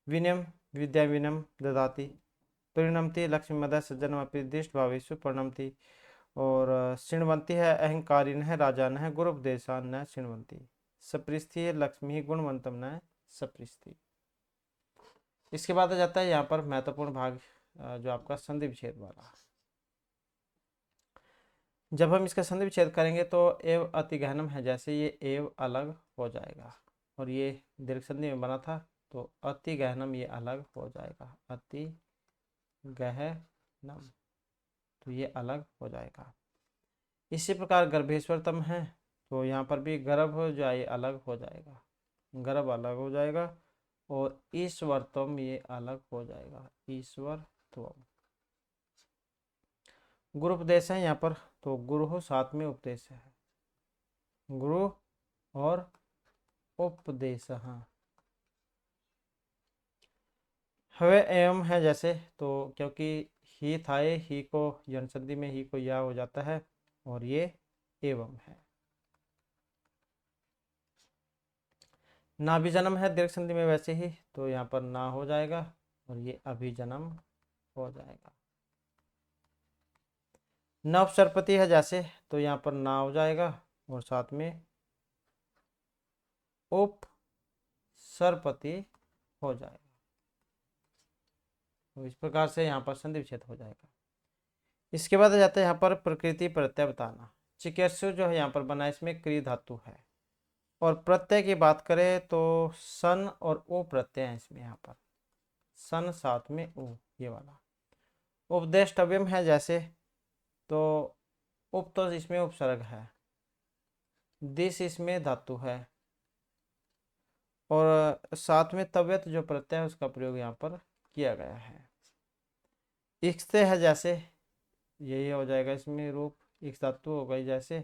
विनयम विद्या विनम ददाति परिणमति लक्ष्मी मद सज्जनमपि दृष्ट भावेषु परिणमति। और शृण्वन्ति है अहंकारिण है राजान है गुरुपदेशान न शृण्वन्ति। सपृस्थि है लक्ष्मी गुणवंतम न सपृस्थि। इसके बाद आ जाता है यहाँ पर महत्वपूर्ण भाग, जो आपका संधि विच्छेद वाला। जब हम इसका संधि विच्छेद करेंगे तो एव अति गहनम है, जैसे ये एव अलग हो जाएगा, और ये दीर्घ संधि में बना था, तो अति गहनम ये अलग हो जाएगा, अति गहनम, तो ये अलग हो जाएगा। इसी प्रकार गर्भेश्वरतम है, तो यहाँ पर भी गर्भ जो है अलग हो जाएगा, गर्भ अलग हो जाएगा। और ईश्वरत्वम ये अलग हो जाएगा, ईश्वरत्वम। गुरु उपदेश है यहाँ पर, तो गुरु साथ में उपदेश है, गुरु और उपदेश। हाँ, हवे एवं है जैसे, तो क्योंकि ही था ये, ही को यन संधि में ही को या हो जाता है, और ये एवं है। ना भी जन्म है दीर्घ संधि में वैसे ही, तो यहाँ पर ना हो जाएगा, और ये अभिजन्म हो जाएगा। नव सरपति है जैसे, तो यहाँ पर ना हो जाएगा, और साथ में उप सरपति हो जाएगा। तो इस प्रकार से यहाँ पर संधि विच्छेद हो जाएगा। इसके बाद आ जाता है यहाँ पर प्रकृति प्रत्यय बताना। चिकित्सु जो है यहाँ पर बना, इसमें क्री धातु है, और प्रत्यय की बात करें तो सन और ओ प्रत्यय है इसमें, यहाँ पर सन साथ में ओ, ये वाला। उपदेष्टव्यम है जैसे, तो उप तो इसमें उपसर्ग है, दिस इसमें धातु है, और साथ में तव्यत जो प्रत्यय है उसका प्रयोग यहाँ पर किया गया है। इक्स्ते है जैसे, यही हो जाएगा इसमें रूप, एक धातु हो गई जैसे।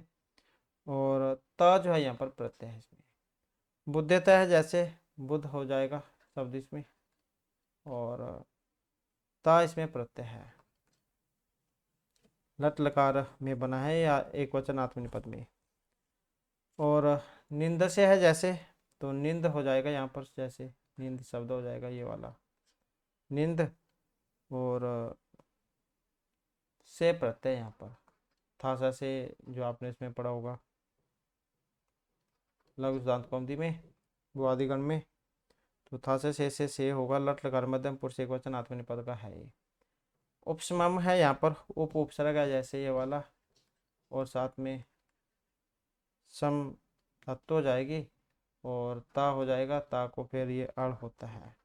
और त जो है यहाँ पर प्रत्यय है इसमें। बुद्धता है जैसे बुद्ध हो जाएगा शब्द इसमें। और ता इसमें प्रत्यय है, लट लकार में बना है या एक वचन आत्मनिपद में। और निंद से है जैसे, तो निंद हो जाएगा यहाँ पर जैसे, निंद शब्द हो जाएगा ये वाला निंद। और से प्रत्यय यहाँ पर था सा से, जो आपने इसमें पढ़ा होगा लघु सिद्धांत कौमुदी में, वो आदिगण में। तो था से होगा, लट लकार मध्यम पुरुष एक वचन आत्मनिपद का है ये। उपसमम है यहाँ पर, उपसर्ग है जैसे ये वाला, और साथ में सम तत्व हो जाएगी, और ता हो जाएगा, ता को फिर ये अड़ होता है,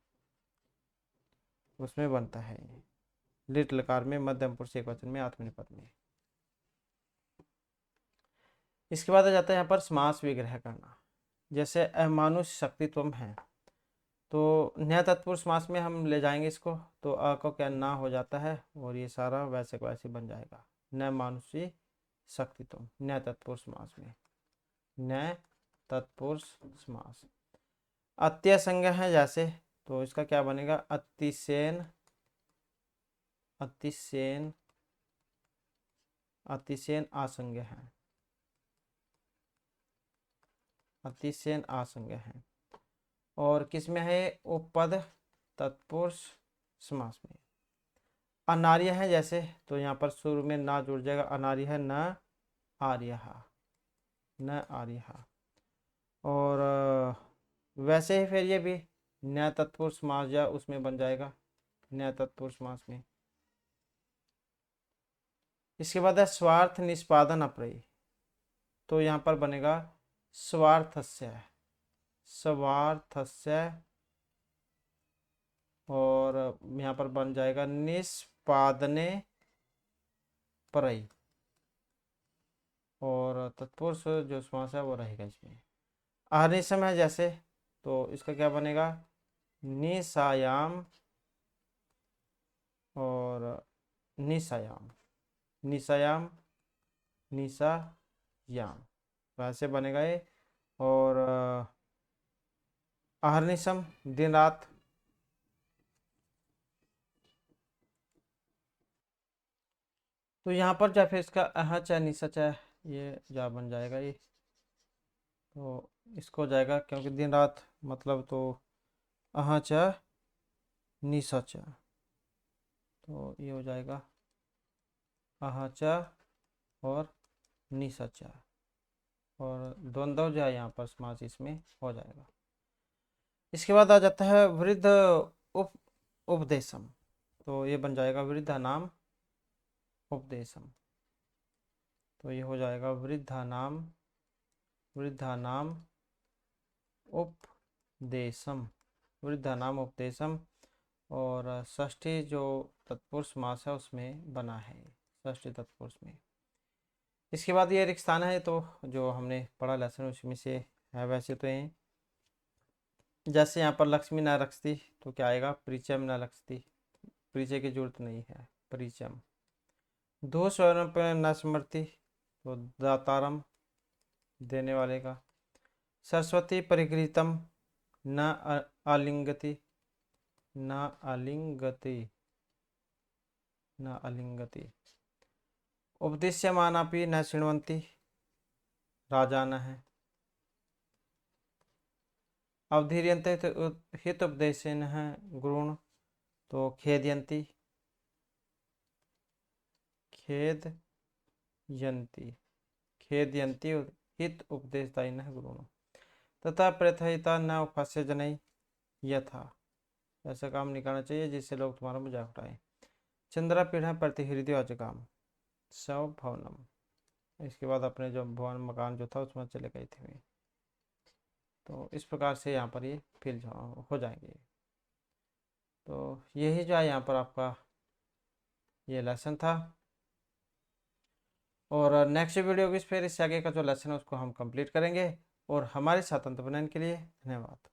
उसमें बनता है ये लिट लकार में मध्यम पुरुष एक वचन में आत्मनिपद में। इसके बाद आ जाता है यहाँ पर समास विग्रह करना। जैसे अमानुष शक्तित्वम है, तो न्याय तत्पुरुष समास में हम ले जाएंगे इसको, तो अ को क्या ना हो जाता है, और ये सारा वैसे का वैसे बन जाएगा न मानुषी शक्तित्वम, न्याय तत्पुरुष समास में, न्याय तत्पुरुष समास। अत्य संज्ञा है जैसे, तो इसका क्या बनेगा, अतिसेन, अतिसेन, अतिसेन आसंज्ञ है, अतिसेन आसंज्ञ है। और किस में है, उपपद तत्पुरुष समास में। अनार्य है जैसे, तो यहाँ पर शुरू में ना जुड़ जाएगा, अनार्य है न आर्य, न आर्य। और वैसे ही फिर ये भी न्याय तत्पुरुष समास या उसमें बन जाएगा, न्याय तत्पुरुष समास में। इसके बाद है स्वार्थ निष्पादन अप्रयी, तो यहाँ पर बनेगा स्वार्थस्य, स्वार्थस्य। और यहाँ पर बन जाएगा निष्पादने परई, और तत्पुरुष जो समास है वो रहेगा इसमें। अहर्निशम है जैसे, तो इसका क्या बनेगा, निसायाम और निसायाम, निसायाम, निसायाम, वैसे बनेगा ये। और अहर्निशम दिन रात, तो यहाँ पर चाहे फिर इसका अह चाहे निशा चाहे ये जा बन जाएगा ये, तो इसको हो जाएगा, क्योंकि दिन रात मतलब तो अह चाहे निशा चाहे, तो ये हो जाएगा अह चाहे और निशा चाहे, और द्वंद्व जो है यहाँ पर समास इसमें हो जाएगा। इसके बाद आ जाता है वृद्ध उप उपदेशम, तो ये बन जाएगा वृद्धा नाम उपदेशम, तो ये हो जाएगा वृद्धा नाम, वृद्धा नाम उपदेशम, वृद्धा नाम उपदेशम। और षष्ठी जो तत्पुरुष समास है उसमें बना है, षष्ठी तत्पुरुष में। इसके बाद ये रिक्त स्थान है, तो जो हमने पढ़ा लेसन उसमें से है वैसे तो ये, जैसे यहाँ पर लक्ष्मी न रखती, तो क्या आएगा, परिचय न रखती, परिचय की जरूरत नहीं है, परिचय। दो स्वर्ण पर न स्मृति, तो दातारम, देने वाले का। सरस्वती परिगृहीतम न आलिंगति, न आलिंगति, न आलिंगति। उपदेश्यमानापि न शृण्वन्ति, राजान है। अवधीर्यन्ते हित उपदेशेन है गुरुण, तो खेदयन्ति, खेदयन्ति, खेदयन्ति हित उपदेशदायिन है गुरुण। तथा प्रथयिता न उपहास्य जनई यथा, ऐसा काम नहीं करना चाहिए जिससे लोग तुम्हारा मजाक उठाएं। चंद्रा पीढ़ा प्रतिहृदय अजगाम सव भवनम, इसके बाद अपने जो भवन मकान जो था उसमें चले गए थे। तो इस प्रकार से यहाँ पर ये फिल हो जाएंगे। तो यही जो है यहाँ पर आपका ये लेसन था। और नेक्स्ट वीडियो की फिर इससे आगे का जो लेसन है उसको हम कंप्लीट करेंगे। और हमारे साथ अंत बनाने के लिए धन्यवाद।